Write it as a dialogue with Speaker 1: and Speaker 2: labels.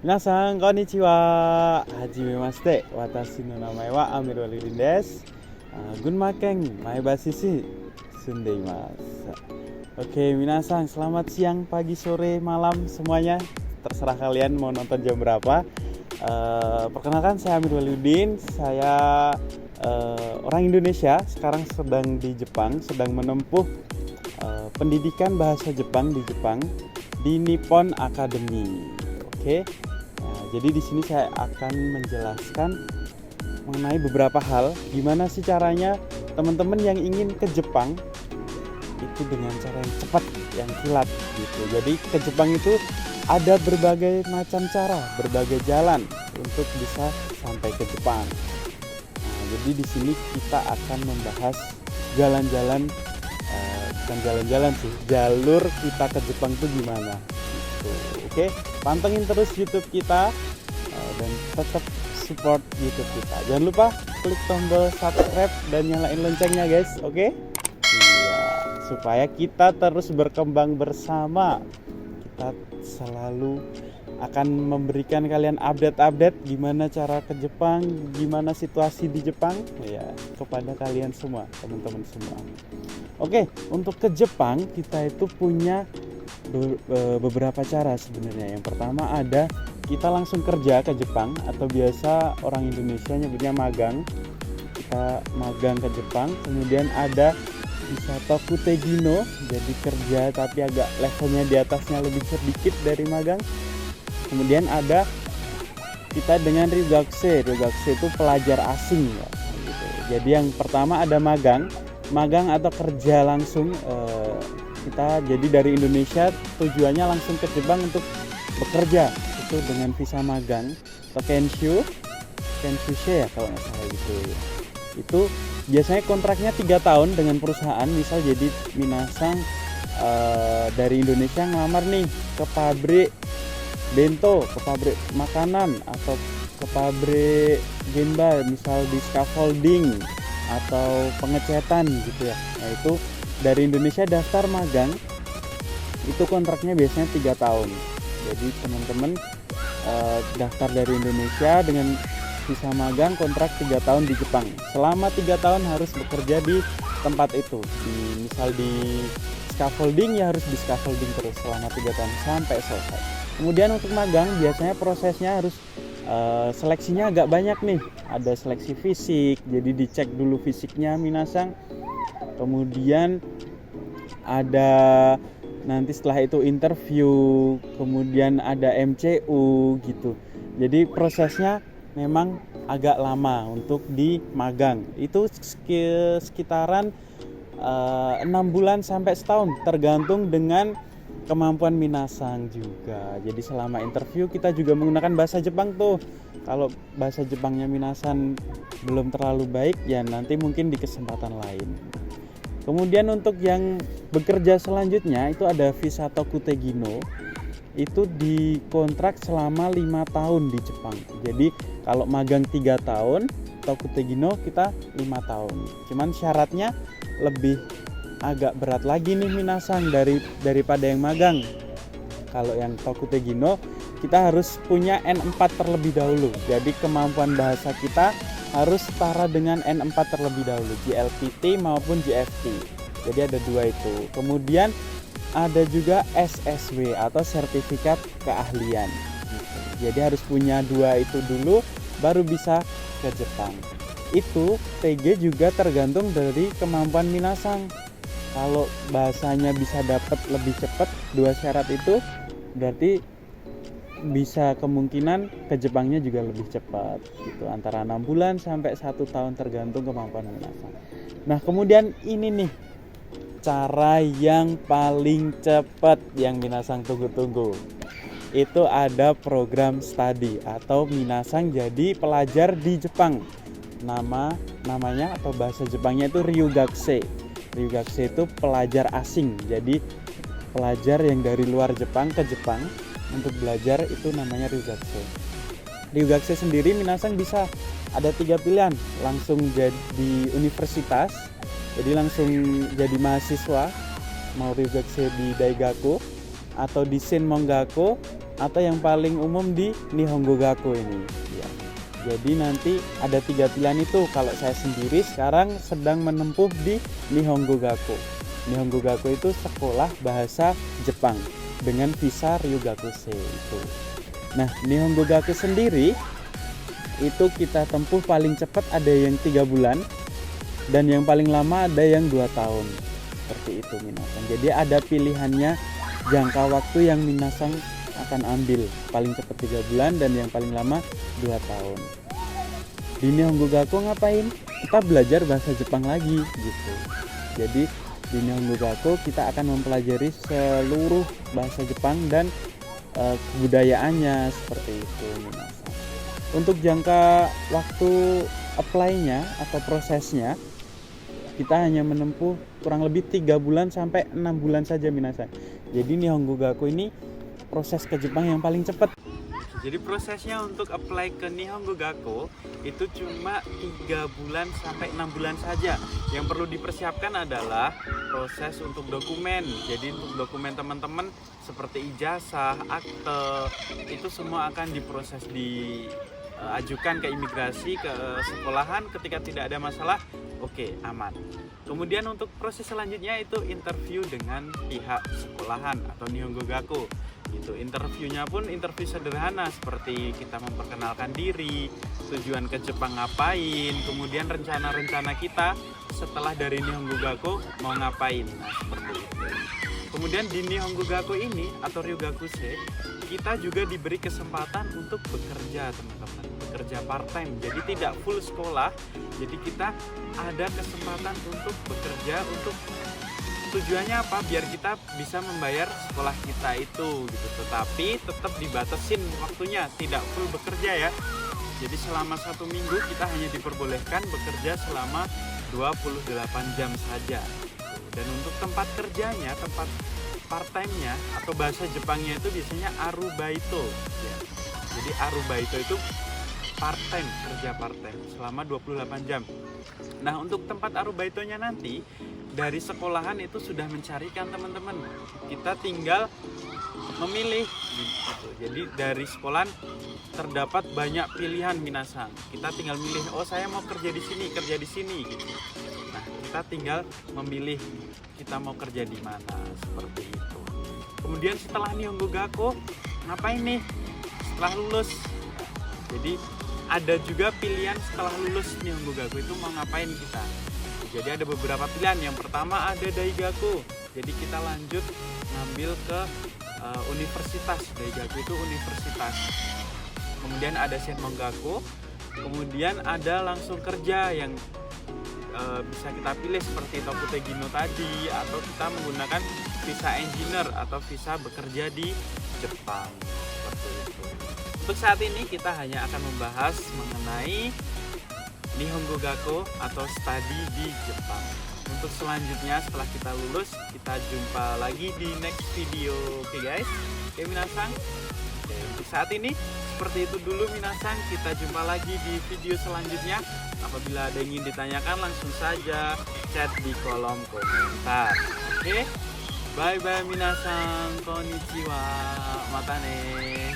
Speaker 1: Minasan konnichiwa. Hajimemashite. Watashi no namae wa Amir Walidin desu. Gunmakeng maebashi sundeimasu. Oke, minasan, selamat siang, pagi, sore, malam semuanya. Terserah kalian mau nonton jam berapa. Perkenalkan, saya Amir Walidin. Saya orang Indonesia, sekarang sedang di Jepang, sedang menempuh pendidikan bahasa Jepang di Nippon Academy. Oke. Nah, jadi di sini saya akan menjelaskan mengenai beberapa hal, gimana sih caranya teman-teman yang ingin ke Jepang itu dengan cara yang cepat, yang kilat gitu. Jadi ke Jepang itu ada berbagai macam cara, berbagai jalan untuk bisa sampai ke Jepang. Nah, jadi di sini kita akan membahas jalan-jalan, bukan jalan-jalan sih, jalur kita ke Jepang itu gimana. Gitu. Oke, pantengin terus YouTube kita dan tetap support YouTube kita. Jangan lupa klik tombol subscribe dan nyalain loncengnya, guys. Oke? Iya, supaya kita terus berkembang bersama. Kita selalu akan memberikan kalian update-update gimana cara ke Jepang, gimana situasi di Jepang, ya, kepada kalian semua, teman-teman semua. Oke, untuk ke Jepang kita itu punya beberapa cara sebenarnya. Yang pertama ada kita langsung kerja ke Jepang, atau biasa orang Indonesia nyebutnya magang. Kita magang ke Jepang. Kemudian ada wisata Kutegino, jadi kerja tapi agak levelnya di atasnya lebih sedikit dari magang. Kemudian ada kita dengan Ryugakusei. Ryugakusei itu pelajar asing ya, gitu. Jadi yang pertama ada magang atau kerja langsung. Kita jadi dari Indonesia tujuannya langsung ke Jepang untuk bekerja, itu dengan visa magang atau Kenshusei ya kalau nggak salah gitu. Itu biasanya kontraknya 3 tahun dengan perusahaan. Misal jadi minasang dari Indonesia ngelamar nih ke pabrik bento, ke pabrik makanan, atau ke pabrik genba, misal di scaffolding atau pengecatan gitu ya. Nah itu dari Indonesia daftar magang, itu kontraknya biasanya 3 tahun. Jadi teman-teman daftar dari Indonesia dengan visa magang, kontrak 3 tahun di Jepang. Selama 3 tahun harus bekerja di tempat itu. Misal di scaffolding, ya harus di scaffolding terus selama 3 tahun sampai selesai. Kemudian untuk magang biasanya prosesnya harus seleksinya agak banyak nih. Ada seleksi fisik, jadi dicek dulu fisiknya minasang. Kemudian ada nanti setelah itu interview, kemudian ada MCU gitu. Jadi prosesnya memang agak lama untuk di magang. Itu sekitaran 6 bulan sampai setahun, tergantung dengan kemampuan minasang juga. Jadi selama interview kita juga menggunakan bahasa Jepang tuh. Kalau bahasa Jepangnya minasang belum terlalu baik, ya nanti mungkin di kesempatan lain. Kemudian untuk yang bekerja selanjutnya itu ada visa Tokutegino. Itu dikontrak selama 5 tahun di Jepang. Jadi kalau magang 3 tahun, Tokutegino kita 5 tahun. Cuman syaratnya lebih agak berat lagi nih minasang daripada yang magang. Kalau yang Tokutegino kita harus punya N4 terlebih dahulu. Jadi kemampuan bahasa kita harus setara dengan N4 terlebih dahulu, JLPT maupun JFT. Jadi ada 2 itu. Kemudian ada juga SSW atau sertifikat keahlian. Jadi harus punya 2 itu dulu baru bisa ke Jepang. Itu TG juga tergantung dari kemampuan minasang. Kalau bahasanya bisa dapat lebih cepat 2 syarat itu, berarti bisa kemungkinan ke Jepangnya juga lebih cepat gitu, antara 6 bulan sampai 1 tahun tergantung kemampuan minasang. Nah kemudian ini nih cara yang paling cepat yang minasang tunggu-tunggu. Itu ada program studi atau minasang jadi pelajar di Jepang. Namanya atau bahasa Jepangnya itu Ryugakusei. Ryugakusei itu pelajar asing. Jadi pelajar yang dari luar Jepang ke Jepang untuk belajar, itu namanya Ryugakusei. Ryugakusei sendiri minasang bisa ada 3 pilihan. Langsung jadi universitas, jadi langsung jadi mahasiswa, mau Ryugakusei di Daigaku atau di Shinmongaku atau yang paling umum di Nihongo Gaku ini ya. Jadi nanti ada 3 pilihan itu. Kalau saya sendiri sekarang sedang menempuh di Nihongo Gaku. Nihongo Gaku itu sekolah bahasa Jepang dengan visa Ryugakusei itu. Nah, Nihongo Gaku sendiri itu kita tempuh paling cepat ada yang 3 bulan dan yang paling lama ada yang 2 tahun. Seperti itu minasan. Jadi ada pilihannya jangka waktu yang minasan akan ambil. Paling cepat 3 bulan dan yang paling lama 2 tahun. Di Nihongo Gaku ngapain? Kita belajar bahasa Jepang lagi gitu. Jadi di Nihongo Gaku kita akan mempelajari seluruh bahasa Jepang dan kebudayaannya seperti itu minasan. Untuk jangka waktu apply-nya atau prosesnya kita hanya menempuh kurang lebih 3 bulan sampai 6 bulan saja minasan. Jadi Nihongo Gaku ini proses ke Jepang yang paling cepat. Jadi prosesnya untuk apply ke Nihongo Gaku itu cuma 3 bulan sampai 6 bulan saja. Yang perlu dipersiapkan adalah proses untuk dokumen. Jadi untuk dokumen teman-teman seperti ijazah, akte, itu semua akan diproses diajukan ke imigrasi, ke sekolahan. Ketika tidak ada masalah, oke, aman. Kemudian untuk proses selanjutnya itu interview dengan pihak sekolahan atau Nihongo Gaku. Itu interviewnya pun interview sederhana seperti kita memperkenalkan diri, tujuan ke Jepang ngapain, kemudian rencana-rencana kita setelah dari Nihongo Gaku mau ngapain. Nah, seperti itu. Kemudian di Nihongo Gaku ini atau Ryugakusei kita juga diberi kesempatan untuk bekerja teman-teman, bekerja part time. Jadi tidak full sekolah. Jadi kita ada kesempatan untuk bekerja untuk tujuannya apa? Biar kita bisa membayar sekolah kita itu gitu. Tetapi tetap dibatasin waktunya, tidak full bekerja ya. Jadi selama 1 minggu kita hanya diperbolehkan bekerja selama 28 jam saja. Dan untuk tempat kerjanya, tempat part time-nya atau bahasa Jepangnya itu biasanya arubaito ya. Jadi arubaito itu part time, kerja part time selama 28 jam. Nah, untuk tempat arubaitonya nanti dari sekolahan itu sudah mencarikan teman-teman. Kita tinggal memilih gitu. Jadi dari sekolahan terdapat banyak pilihan minasan. Kita tinggal milih, oh saya mau kerja di sini gitu. Nah, kita tinggal memilih kita mau kerja di mana seperti itu. Kemudian setelah Nihongo Gaku ngapain nih? Setelah lulus. Jadi ada juga pilihan setelah lulus Nihongo Gaku itu mau ngapain kita. Jadi ada beberapa pilihan. Yang pertama ada Daigaku. Jadi kita lanjut ngambil ke universitas. Daigaku itu universitas. Kemudian ada Senmongaku. Kemudian ada langsung kerja yang bisa kita pilih seperti Tokutegino tadi, atau kita menggunakan visa engineer atau visa bekerja di Jepang seperti itu. Untuk saat ini kita hanya akan membahas mengenai Nihongo Gaku atau study di Jepang. Untuk selanjutnya setelah kita lulus, kita jumpa lagi di next video. Oke guys, oke minasang. Oke, untuk saat ini seperti itu dulu minasang. Kita jumpa lagi di video selanjutnya. Apabila ada yang ingin ditanyakan langsung saja chat di kolom komentar. Oke, bye bye minasang, konnichiwa, mata ne.